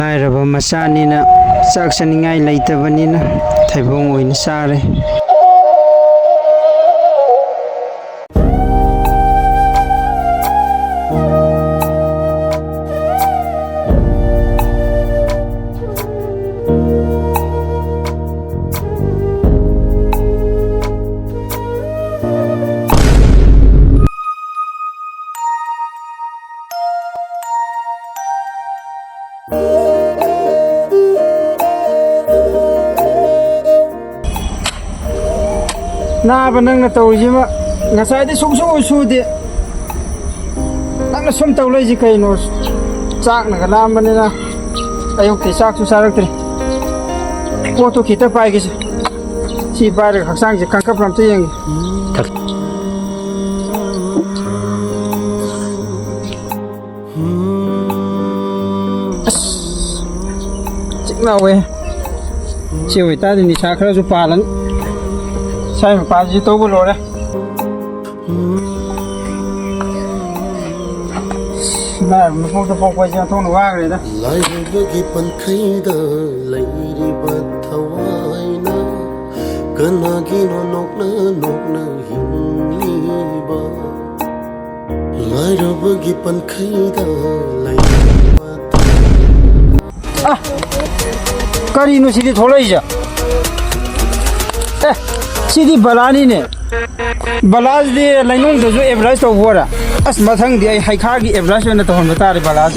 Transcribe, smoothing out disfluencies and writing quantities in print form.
Awaba Macha nina sak saningai leitabanina thaibong oina sare. Naba nang natawjima ngasai de sungsu de nang sum tawlai ji kaino chak na galam banina ayuk ti chak su sarak tri photo kita pai gi si bar haksang ji kangkap ram te yang chikna we chiwi ta ni sa khara ju palan sai mà pa gì tôi bù lô đấy, này mình không tập phong quay cho thôn nó vang rồi đó. Lại với cái phần thấy đó lại đi bắt thâu ai na, cơn nào kia nó nốc nơ hình li ba. Lại với cái phần thấy đó lại đi bắt. À, cái gì nó xí đi thổi lại chứ? Sidi balani ne balaz de lainung de jo average to wora as mathang di hai kha gi average na to hon bata re balaz